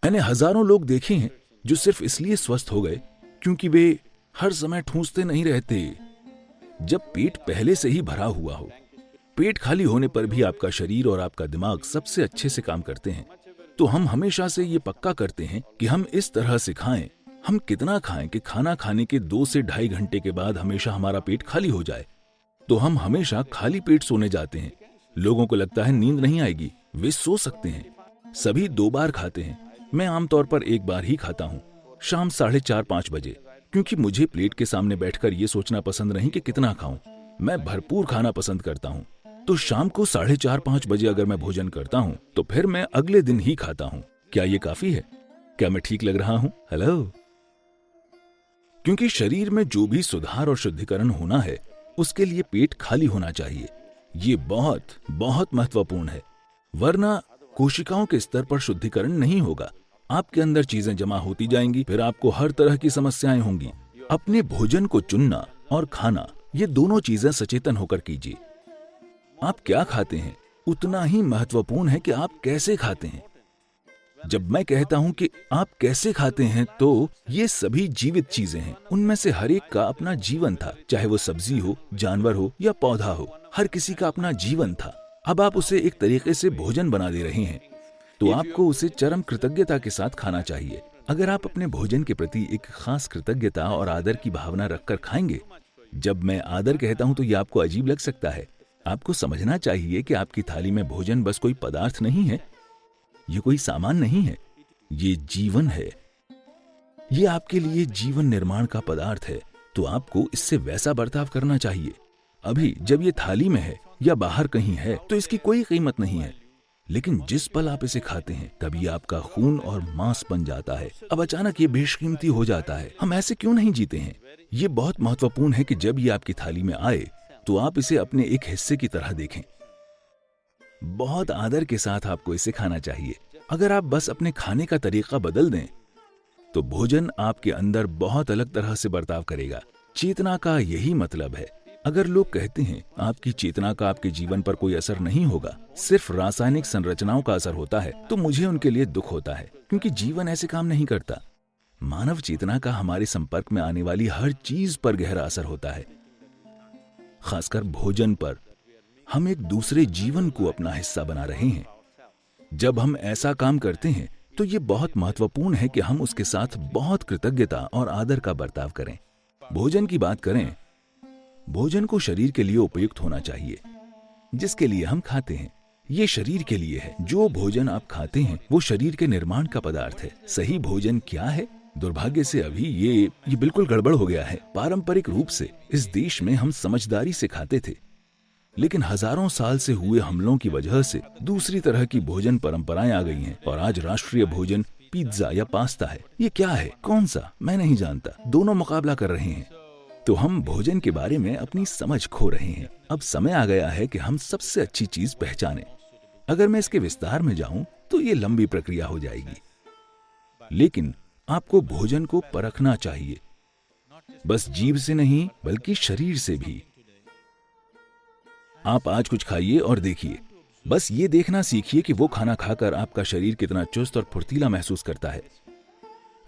मैंने हजारों लोग देखे हैं जो सिर्फ इसलिए स्वस्थ हो गए क्योंकि वे हर समय ठूंसते नहीं रहते। जब पेट पहले से ही भरा हुआ हो, पेट खाली होने पर भी आपका शरीर और आपका दिमाग सबसे अच्छे से काम करते हैं। तो हम हमेशा से ये पक्का करते हैं कि हम इस तरह से खाएं, हम कितना खाएं कि खाना खाने के 2 से ढाई घंटे के बाद हमेशा हमारा पेट खाली हो जाए। तो हम हमेशा खाली पेट सोने जाते हैं। लोगों को लगता है नींद नहीं आएगी, वे सो सकते हैं। सभी 2 बार खाते हैं। मैं आमतौर पर 1 बार ही खाता हूँ, शाम 4:30-5 बजे, क्योंकि मुझे प्लेट के सामने बैठकर ये सोचना पसंद नहीं कि कितना खाऊं। मैं भरपूर खाना पसंद करता हूँ। तो शाम को 4:30-5 बजे अगर मैं भोजन करता हूँ तो फिर मैं अगले दिन ही खाता हूँ। क्या ये काफी है? क्या मैं ठीक लग रहा हूँ? हेलो। क्योंकि शरीर में जो भी सुधार और शुद्धिकरण होना है उसके लिए पेट खाली होना चाहिए। ये बहुत बहुत महत्वपूर्ण है, वरना कोशिकाओं के स्तर पर शुद्धिकरण नहीं होगा। आपके अंदर चीजें जमा होती जाएंगी, फिर आपको हर तरह की समस्याएं होंगी। अपने भोजन को चुनना और खाना, ये दोनों चीजें सचेतन होकर कीजिए। आप क्या खाते हैं उतना ही महत्वपूर्ण है कि आप कैसे खाते हैं। जब मैं कहता हूं कि आप कैसे खाते हैं तो ये सभी जीवित चीजें हैं। उनमें से हर एक का अपना जीवन था, चाहे वो सब्जी हो, जानवर हो या पौधा हो। हर किसी का अपना जीवन था। अब आप उसे एक तरीके से भोजन बना दे रहे हैं, तो आपको उसे चरम कृतज्ञता के साथ खाना चाहिए। अगर आप अपने भोजन के प्रति एक खास कृतज्ञता और आदर की भावना रखकर खाएंगे। जब मैं आदर कहता हूं तो यह आपको अजीब लग सकता है। आपको समझना चाहिए कि आपकी थाली में भोजन बस कोई पदार्थ नहीं है, ये कोई सामान नहीं है, ये जीवन है। ये आपके लिए जीवन निर्माण का पदार्थ है, तो आपको इससे वैसा बर्ताव करना चाहिए। अभी जब ये थाली में है या बाहर कहीं है तो इसकी कोई कीमत नहीं है, लेकिन जिस पल आप इसे खाते हैं तभी आपका खून और मांस बन जाता है। अब अचानक ये बेशकीमती हो जाता है। हम ऐसे क्यों नहीं जीते हैं? ये बहुत महत्वपूर्ण है कि जब ये आपकी थाली में आए तो आप इसे अपने एक हिस्से की तरह देखें। बहुत आदर के साथ आपको इसे खाना चाहिए। अगर आप बस अपने खाने का तरीका बदल दें तो भोजन आपके अंदर बहुत अलग तरह से बर्ताव करेगा। चेतना का यही मतलब है। अगर लोग कहते हैं आपकी चेतना का आपके जीवन पर कोई असर नहीं होगा, सिर्फ रासायनिक संरचनाओं का असर होता है, तो मुझे उनके लिए दुख होता है, क्योंकि जीवन ऐसे काम नहीं करता। मानव चेतना का हमारे संपर्क में आने वाली हर चीज पर गहरा असर होता है, खासकर भोजन पर। हम एक दूसरे जीवन को अपना हिस्सा बना रहे हैं। जब हम ऐसा काम करते हैं तो ये बहुत महत्वपूर्ण है कि हम उसके साथ बहुत कृतज्ञता और आदर का बर्ताव करें। भोजन की बात करें, भोजन को शरीर के लिए उपयुक्त होना चाहिए। जिसके लिए हम खाते हैं ये शरीर के लिए है। जो भोजन आप खाते हैं वो शरीर के निर्माण का पदार्थ है। सही भोजन क्या है? दुर्भाग्य से अभी ये बिल्कुल गड़बड़ हो गया है। पारंपरिक रूप से इस देश में हम समझदारी से खाते थे, लेकिन हजारों साल से हुए हमलों की वजह से दूसरी तरह की भोजन परंपराएं आ गई हैं और आज राष्ट्रीय भोजन पिज्जा या पास्ता है। ये क्या है? कौन सा? मैं नहीं जानता। दोनों मुकाबला कर रहे हैं, तो हम भोजन के बारे में अपनी समझ खो रहे हैं। अब समय आ गया है कि हम सबसे अच्छी चीज पहचानें। अगर मैं इसके विस्तार में जाऊं तो ये लंबी प्रक्रिया हो जाएगी, लेकिन आपको भोजन को परखना चाहिए, बस जीभ से नहीं बल्कि शरीर से भी। आप आज कुछ खाइए और देखिए, बस ये देखना सीखिए कि वो खाना खाकर आपका शरीर कितना चुस्त और फुर्तीला महसूस करता है।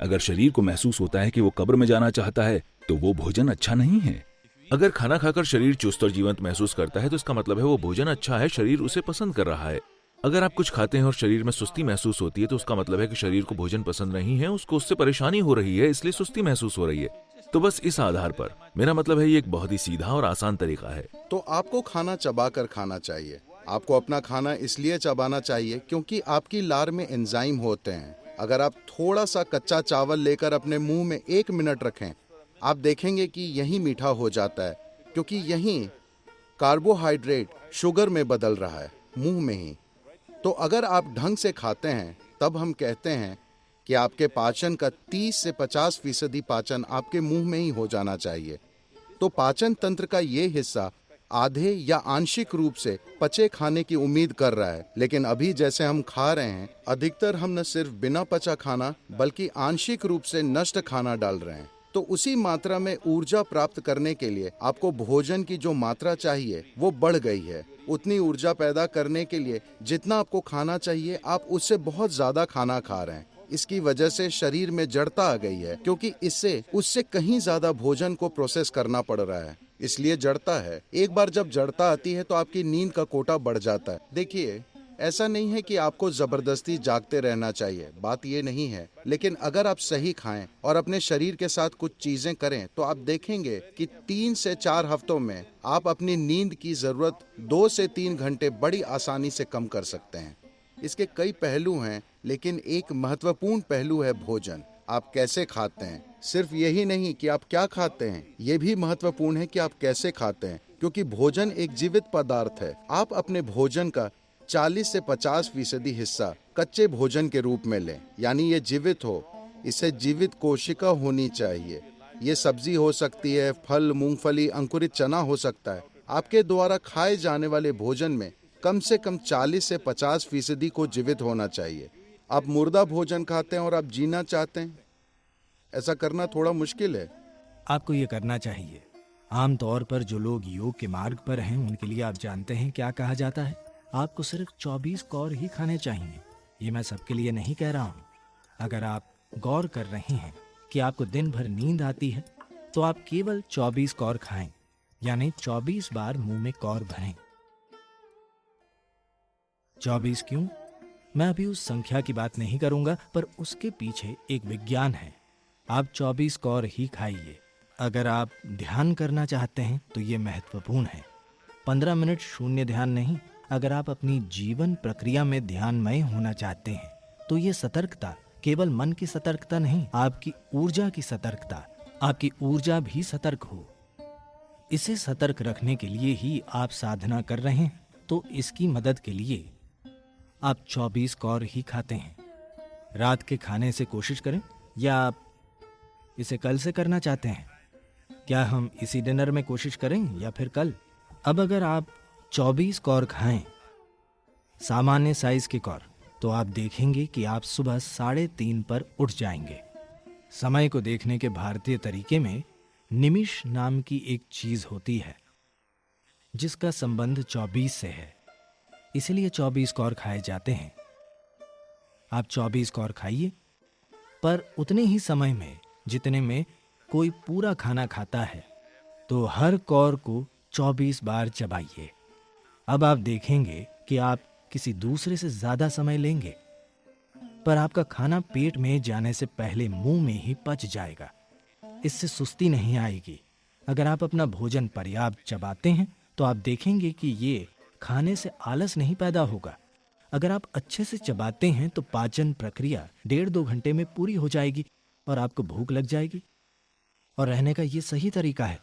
अगर शरीर को महसूस होता है कि वो कब्र में जाना चाहता है तो वो भोजन अच्छा नहीं है। अगर खाना खाकर शरीर चुस्त और जीवंत महसूस करता है तो इसका मतलब है वो भोजन अच्छा है, शरीर उसे पसंद कर रहा है। अगर आप कुछ खाते हैं और शरीर में सुस्ती महसूस होती है तो उसका मतलब है कि शरीर को भोजन पसंद नहीं है, उसको उससे परेशानी हो रही है, इसलिए सुस्ती महसूस हो रही है। तो बस इस आधार पर मेरा मतलब है ये एक बहुत ही सीधा और आसान तरीका है। तो आपको खाना चबाकर खाना चाहिए। आपको अपना खाना इसलिए चबाना चाहिए क्योंकि आपकी लार में एंजाइम होते हैं। अगर आप थोड़ा सा कच्चा चावल लेकर अपने मुंह में 1 मिनट रखें, आप देखेंगे कि यही मीठा हो जाता है, क्योंकि यही कार्बोहाइड्रेट शुगर में बदल रहा है, मुंह में ही। तो अगर आप ढंग से खाते हैं तब हम कहते हैं कि आपके पाचन का 30 से 50% पाचन आपके मुंह में ही हो जाना चाहिए। तो पाचन तंत्र का ये हिस्सा आधे या आंशिक रूप से पचे खाने की उम्मीद कर रहा है, लेकिन अभी जैसे हम खा रहे हैं, अधिकतर हम न सिर्फ बिना पचा खाना बल्कि आंशिक रूप से नष्ट खाना डाल रहे हैं। तो उसी मात्रा में ऊर्जा प्राप्त करने के लिए आपको भोजन की जो मात्रा चाहिए वो बढ़ गई है। उतनी ऊर्जा पैदा करने के लिए जितना आपको खाना चाहिए, आप उससे बहुत ज्यादा खाना खा रहे हैं। इसकी वजह से शरीर में जड़ता आ गई है, क्योंकि इससे उससे कहीं ज्यादा भोजन को प्रोसेस करना पड़ रहा है, इसलिए जड़ता है। एक बार जब जड़ता आती है तो आपकी नींद का कोटा बढ़ जाता है। देखिए, ऐसा नहीं है कि आपको जबरदस्ती जागते रहना चाहिए, बात ये नहीं है, लेकिन अगर आप सही खाएं और अपने शरीर के साथ कुछ चीजें करें तो आप देखेंगे कि 3 से 4 हफ्तों में आप अपनी नींद की जरूरत 2 से 3 घंटे बड़ी आसानी से कम कर सकते हैं। इसके कई पहलू हैं, लेकिन एक महत्वपूर्ण पहलू है भोजन। आप कैसे खाते हैं। सिर्फ यही नहीं कि आप क्या खाते हैं, ये भी महत्वपूर्ण है कि आप कैसे खाते हैं, क्योंकि भोजन एक जीवित पदार्थ है। आप अपने भोजन का 40 से 50% हिस्सा कच्चे भोजन के रूप में लें, यानी ये जीवित हो। इसे जीवित कोशिका होनी चाहिए। ये सब्जी हो सकती है, फल, मूंगफली, अंकुरित चना हो सकता है। आपके द्वारा खाए जाने वाले भोजन में कम से कम 40 से 50% को जीवित होना चाहिए। आप मुर्दा भोजन खाते हैं और आप जीना चाहते हैं, ऐसा करना थोड़ा मुश्किल है। आपको ये करना चाहिए। आमतौर पर जो लोग योग के मार्ग पर हैं उनके लिए आप जानते हैं क्या कहा जाता है, आपको सिर्फ 24 कौर ही खाने चाहिए। ये मैं सबके लिए नहीं कह रहा हूँ। अगर आप गौर कर रहे हैं कि आपको दिन भर नींद आती है तो आप केवल 24 कौर खाएं, यानी 24 बार मुंह में कौर भरें। 24 क्यों? मैं अभी उस संख्या की बात नहीं करूंगा, पर उसके पीछे एक विज्ञान है। आप 24 कौर ही खाइए। अगर आप ध्यान करना चाहते हैं तो ये महत्वपूर्ण है। 15 मिनट शून्य ध्यान नहीं। अगर आप अपनी जीवन प्रक्रिया में ध्यानमय होना चाहते हैं तो ये सतर्कता केवल मन की सतर्कता नहीं, आपकी ऊर्जा की सतर्कता, आपकी ऊर्जा भी सतर्क हो। इसे सतर्क रखने के लिए ही आप साधना कर रहे हैं, तो इसकी मदद के लिए आप 24 कौर ही खाते हैं। रात के खाने से कोशिश करें, या आप इसे कल से करना चाहते हैं? क्या हम इसी डिनर में कोशिश करें या फिर कल? अब अगर आप 24 कौर खाएं, सामान्य साइज की कौर, तो आप देखेंगे कि आप सुबह 3:30 पर उठ जाएंगे। समय को देखने के भारतीय तरीके में निमिष नाम की एक चीज होती है जिसका संबंध 24 से है, इसलिए 24 कौर खाए जाते हैं। आप 24 कौर खाइए, पर उतने ही समय में जितने में कोई पूरा खाना खाता है, तो हर कौर को 24 बार चबाइए। अब आप देखेंगे कि आप किसी दूसरे से ज्यादा समय लेंगे, पर आपका खाना पेट में जाने से पहले मुंह में ही पच जाएगा। इससे सुस्ती नहीं आएगी। अगर आप अपना भोजन पर्याप्त चबाते हैं तो आप देखेंगे कि ये खाने से आलस नहीं पैदा होगा। अगर आप अच्छे से चबाते हैं तो पाचन प्रक्रिया 1.5-2 घंटे में पूरी हो जाएगी और आपको भूख लग जाएगी। और रहने का ये सही तरीका है।